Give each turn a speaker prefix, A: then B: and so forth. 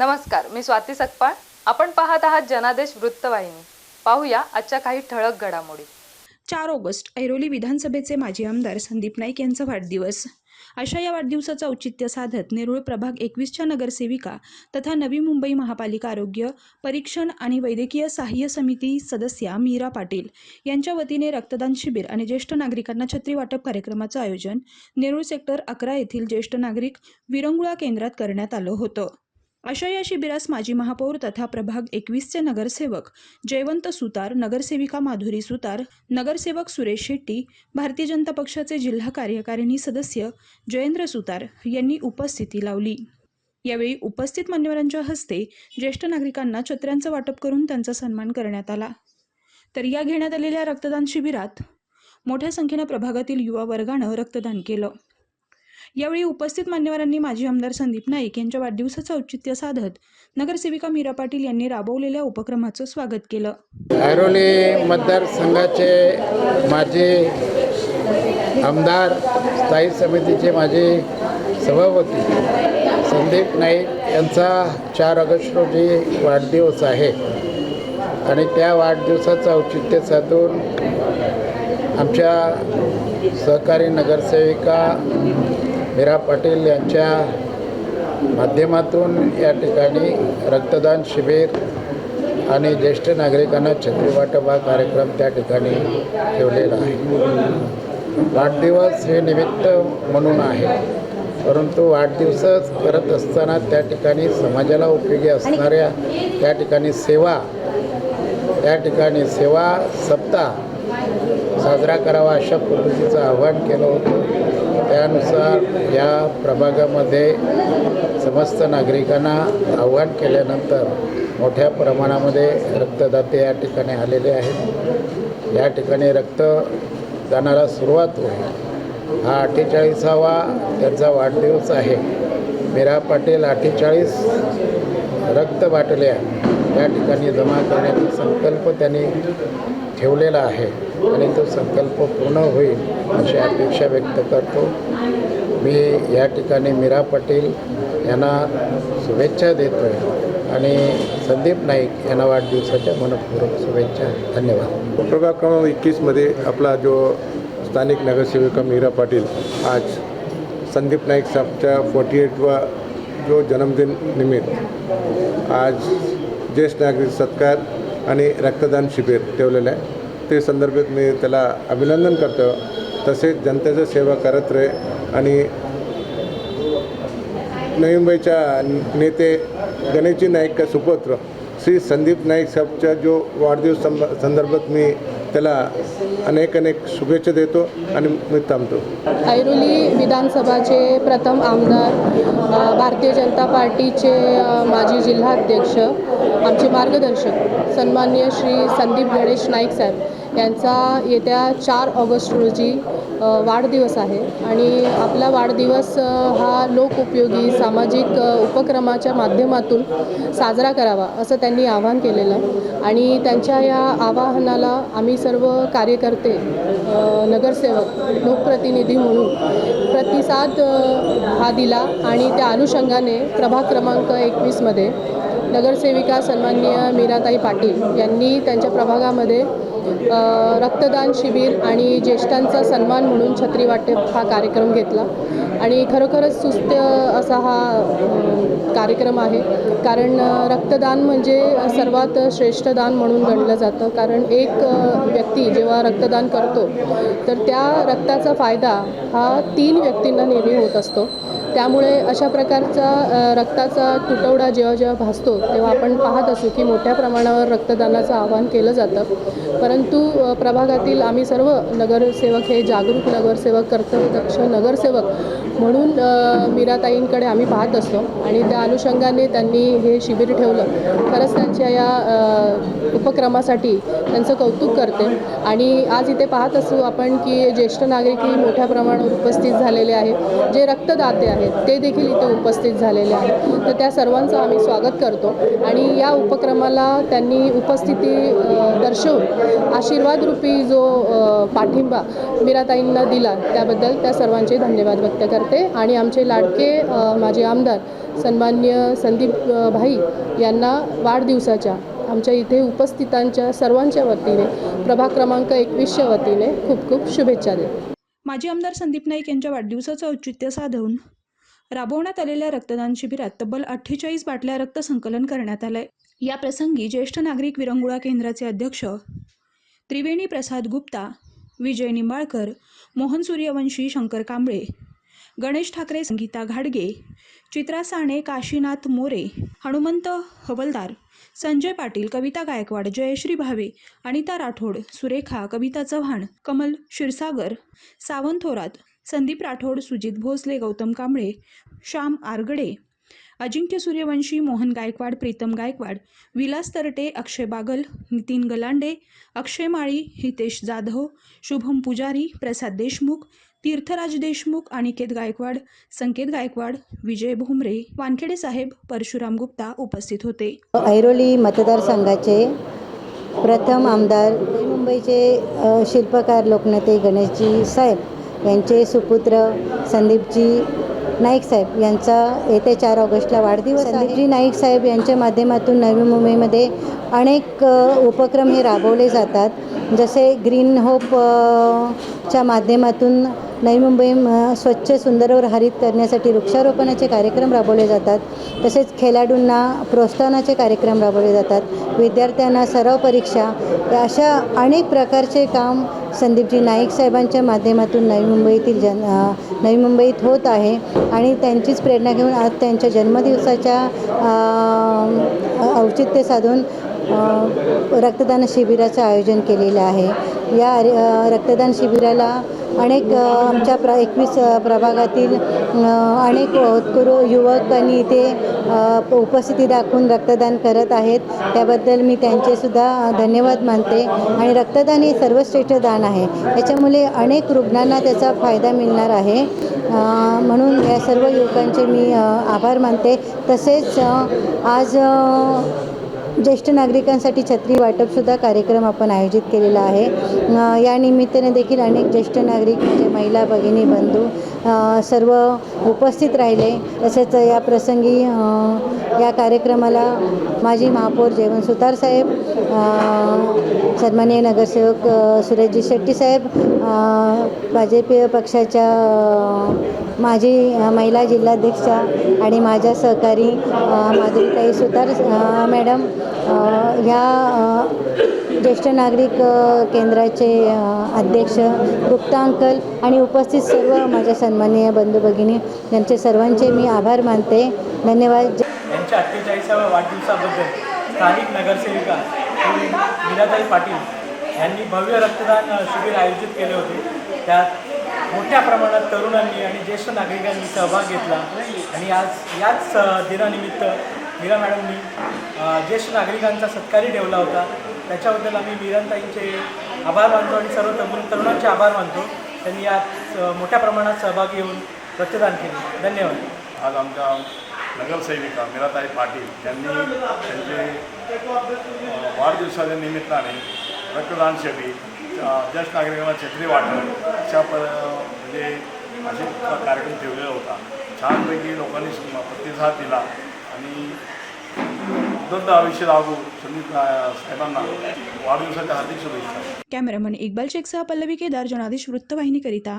A: नमस्कार, मी स्वाती सकपाळ. आपण पाहत आहात जनादेश वृत्तवाहिनी. पाहूया आजच्या काही ठळक घडामोडी.
B: 4 ऑगस्ट ऐरोली विधानसभेचे माजी आमदार संदीप नाईक यांचा वाढदिवस. अशा या वाढदिवसाचं औचित्य साधत नेरूळ प्रभाग 21च्या नगरसेविका तथा नवी मुंबई महापालिका आरोग्य परीक्षण आणि वैद्यकीय सहाय्य समिती सदस्या मीरा पाटील यांच्या वतीने रक्तदान शिबिर आणि ज्येष्ठ नागरिकांना छत्री वाटप कार्यक्रमाचं आयोजन नेरूळ सेक्टर 11 येथील ज्येष्ठ नागरिक विरंगुळा केंद्रात करण्यात आलं होतं. अशा या शिबिरास माजी महापौर तथा प्रभाग 21चे नगरसेवक जयवंत सुतार, नगरसेविका माधुरी सुतार, नगरसेवक सुरेश शेट्टी, भारतीय जनता पक्षाचे जिल्हा कार्यकारिणी सदस्य जयेंद्र सुतार यांनी उपस्थिती लावली. यावेळी उपस्थित मान्यवरांच्या हस्ते ज्येष्ठ नागरिकांना छत्र्यांचं वाटप करून त्यांचा सन्मान करण्यात आला. तर या घेण्यात आलेल्या रक्तदान शिबिरात मोठ्या संख्येनं प्रभागातील युवा वर्गानं रक्तदान केलं. यावेळी उपस्थित मान्यवरांनी माजी आमदार संदीप नाईक यांच्या वाढदिवसाचं औचित्य साधत नगरसेविका मीरा पाटील यांनी राबवलेल्या उपक्रमाचं स्वागत केलं.
C: ऐरोली मतदारसंघाचे माजी आमदार, स्थायी समितीचे माजी सभापती संदीप नाईक यांचा 4 ऑगस्ट रोजी वाढदिवस आहे आणि त्या वाढदिवसाचं औचित्य साधून आमच्या सहकारी नगरसेविका मीरा पाटील यांच्या माध्यमातून या ठिकाणी रक्तदान शिबिर आणि ज्येष्ठ नागरिकांना छत्री वाटप हा कार्यक्रम त्या ठिकाणी ठेवलेला आहे. वाढदिवस हे निमित्त म्हणून आहे, परंतु वाढदिवस करत असताना त्या ठिकाणी समाजाला उपयोगी असणाऱ्या त्या ठिकाणी सेवा सप्ताह साजरा करावा अशा पद्धतीचं आवाहन केलं होतं. त्यानुसार या प्रभागामध्ये समस्त नागरिकांना आवाहन केल्यानंतर मोठ्या प्रमाणामध्ये रक्तदाते या ठिकाणी आलेले आहेत. या ठिकाणी रक्तदानाला सुरुवात होईल. हा 48वा त्यांचा वाढदिवस आहे. मीरा पाटील 48 रक्त बाटल्या या ठिकाणी जमा करण्याचा संकल्प त्यांनी ठेवलेला आहे आणि तो संकल्प पूर्ण होईल अशी अपेक्षा व्यक्त करतो. मी या ठिकाणी मीरा पाटील यांना शुभेच्छा देतो आहे आणि संदीप नाईक यांना वाढदिवसाच्या मनपूर्वक शुभेच्छा. धन्यवाद.
D: प्रभाग क्रमांक 21मध्ये आपला जो स्थानिक नगरसेविका मीरा पाटील आज संदीप नाईक साहेबच्या 48वा जो जन्मदिन निमित्त आज ज्येष्ठ नागरिक सत्कार आणि रक्तदान शिबिर ठेवलेलं आहे. ते संदर्भात मी त्याला अभिनंदन करतो. तसेच जनतेचं सेवा करत राहे आणि नवी मुंबईच्या नेते गणेशजी नाईक का सुपुत्र श्री संदीप नाईक साहेबच्या जो वाढदिवस संदर्भात मी त्याला अनेक शुभेच्छा देतो आणि मी थांबतो.
E: ऐरोली विधानसभाचे प्रथम आमदार, भारतीय जनता पार्टीचे माजी जिल्हाध्यक्ष, आमचे मार्गदर्शक सन्माननीय श्री संदीप गणेश नाईक साहेब यांचा येत्या 4 ऑगस्ट रोजी वाढदिवस आहे आणि आपला वाढदिवस हा लोकउपयोगी सामाजिक उपक्रमाच्या माध्यमातून साजरा करावा असं त्यांनी आवाहन केलेलं आहे आणि त्यांच्या या आवाहनाला आम्ही सर्व कार्यकर्ते, नगरसेवक, लोकप्रतिनिधी म्हणून प्रतिसाद हा दिला आणि त्या अनुषंगाने प्रभाग क्रमांक 21मध्ये नगरसेविका सन्माननीय मीराताई पाटील यांनी त्यांच्या प्रभागामध्ये रक्तदान शिबिर आणि ज्येष्ठांचा सन्मान म्हणून छत्री वाटप हा कार्यक्रम घेतला आणि खरोखरच सुस्त असा हा कार्यक्रम आहे. कारण रक्तदान म्हणजे सर्वात श्रेष्ठ दान म्हणून गणलं जातं. कारण एक व्यक्ती जेव्हा रक्तदान करतो तर त्या रक्ताचा फायदा हा 3 व्यक्तींना नेहमी होत असतो. त्यामुळे अशा प्रकारचा रक्ताचा तुटवडा जेव्हा भासतो तेव्हा आपण पाहत असू की मोठ्या प्रमाणावर रक्तदानाचं आवाहन केलं जातं. परंतु प्रभागातील आम्ही सर्व नगरसेवक हे जागरूक नगरसेवक, कर्तव्यदक्ष नगरसेवक म्हणून मीराताईंकडे आम्ही पाहत असतो आणि त्या अनुषंगाने त्यांनी हे शिबिर ठेवलं. खरंच त्यांच्या या उपक्रमासाठी त्यांचं कौतुक करते. आणि आज इथे पाहत असू आपण की ज्येष्ठ नागरिकही मोठ्या प्रमाणावर उपस्थित झालेले आहे, जे रक्तदाते आहेत. आहेत ते देखील इथे उपस्थित झालेले आहेत. तर त्या सर्वांचं आम्ही स्वागत करतो आणि या उपक्रमाला त्यांनी उपस्थिती दर्शवून आशीर्वादरूपी जो पाठिंबा मीराताईंना दिला त्याबद्दल त्या सर्वांचे धन्यवाद व्यक्त करते. आणि आमचे लाडके माजी आमदार सन्माननीय संदीप भाई यांना वाढदिवसाच्या आमच्या इथे उपस्थितांच्या सर्वांच्या वतीने प्रभाग क्रमांक 21च्या वतीने खूप खूप शुभेच्छा देते.
B: माजी आमदार संदीप नाईक यांच्या वाढदिवसाचं औचित्य साधून राबवण्यात आलेल्या रक्तदान शिबिरात तब्बल 48 बाटल्या रक्त संकलन करण्यात आलंय. या प्रसंगी ज्येष्ठ नागरिक विरंगुळा केंद्राचे अध्यक्ष त्रिवेणी प्रसाद गुप्ता, विजय निंबाळकर, मोहन सूर्यवंशी, शंकर कांबळे, गणेश ठाकरे, संगीता घाडगे, चित्रा साणे, काशीनाथ मोरे, हनुमंत हवलदार, संजय पाटील, कविता गायकवाड, जयश्री भावे, अनिता राठोड, सुरेखा, कविता चव्हाण, कमल क्षीरसागर, सावंत थोरात, संदीप राठोड, सुजित भोसले, गौतम कांबळे, श्याम आरगडे, अजिंक्य सूर्यवंशी, मोहन गायकवाड, प्रीतम गायकवाड, विलास तरटे, अक्षय बागल, नितीन गलांडे, अक्षय माळी, हितेश जाधव, शुभम पुजारी, प्रसाद देशमुख, तीर्थराज देशमुख, अनिकेत गायकवाड, संकेत गायकवाड, विजय भुमरे, वानखेडे साहेब, परशुराम गुप्ता उपस्थित होते.
F: ऐरोली मतदारसंघाचे प्रथम आमदार मुंबईचे शिल्पकार लोकनेते गणेशजी साहेब यांचे सुपुत्र संदीपजी नाईक साहेब यांचा येत्या 4 ऑगस्टला वाढदिवस. संदीपजी नाईक साहेब यांच्या माध्यमातून नवी मुंबईमध्ये अनेक उपक्रम हे राबवले जातात. जसे ग्रीन होप च्या माध्यमातून नवी मुंबई स्वच्छ सुंदर व हरित करण्यासाठी वृक्षारोपणाचे कार्यक्रम राबवले जातात. तसेच खेळाडूंना प्रोत्साहनाचे कार्यक्रम राबवले जातात. विद्यार्थ्यांना सराव परीक्षा अशा अनेक प्रकारचे काम संदीपजी नाईक साहेबांच्या माध्यमातून नवी मुंबईत होत आहे. आणि त्यांचीच प्रेरणा घेऊन आज त्यांच्या जन्मदिवसाच्या औचित्य साधून रक्तदान शिबिराचं आयोजन केलेलं आहे. या रक्तदान शिबिराला अनेक आमच्या 21 प्रभागातील अनेक होतकरू युवकांनी इथे उपस्थिती दाखवून रक्तदान करत आहेत. त्याबद्दल मी त्यांचेसुद्धा धन्यवाद मानते. आणि रक्तदान हे सर्वश्रेष्ठ दान आहे. याच्यामुळे अनेक रुग्णांना त्याचा फायदा मिळणार आहे. म्हणून या सर्व युवकांचे मी आभार मानते. तसेच आज ज्येष्ठ नागरिकांसाठी छत्री वाटपसुद्धा कार्यक्रम आपण आयोजित केलेला आहे. या निमित्ताने देखील अनेक ज्येष्ठ नागरिक म्हणजे महिला भगिनी बंधू सर्व उपस्थित राहिले. तसेच या प्रसंगी या कार्यक्रमाला माजी महापौर जयवंत सुतार साहेब, सन्माननीय नगरसेवक सुरेशजी शेट्टी साहेब, भाजप पक्षाच्या माजी महिला जिल्हाध्यक्षा आणि माझ्या सहकारी माधुरीताई सुतार मॅडम, ह्या ज्येष्ठ नागरिक केंद्राचे अध्यक्ष गुप्ता अंकल आणि उपस्थित सर्व माझ्या सन्माननीय बंधू भगिनी यांचे सर्वांचे मी आभार मानते. धन्यवाद.
G: यांच्या 48व्या वाढदिवसाबद्दल स्थानिक नगरसेविका मीराताई पाटील यांनी भव्य रक्तदान शिबिर आयोजित केले होते. त्यात मोठ्या प्रमाणात तरुणांनी आणि ज्येष्ठ नागरिकांनी सहभाग घेतला. आणि आज याच दिनानिमित्त मीरा मॅडमनी ज्येष्ठ नागरिकांचा सत्कारही ठेवला होता. त्याच्याबद्दल आम्ही मीराताईंचे आभार मानतो आणि सर्व तरुणांचे आभार मानतो. त्यांनी यात मोठ्या प्रमाणात सहभागी होऊन रक्तदान केले. धन्यवाद.
H: आज आमच्या नगरसेविका मीराताई पाटील यांनी त्यांचे वाढदिवसाच्या निमित्ताने रक्तदान शिबिर, ज्येष्ठ नागरिकांना छत्री वाटप अशा म्हणजे असे कार्यक्रम ठेवलेला होता. छानपैकी लोकांनी प्रतिसाद दिला आणि उदंड आयुष्य लागू संदीप साहेबांना वाढदिवसाच्या हार्दिक शुभेच्छा.
B: कॅमेरामन इक्बाल शेखसह पल्लवी केदार, जनादेश वृत्तवाहिनीकरिता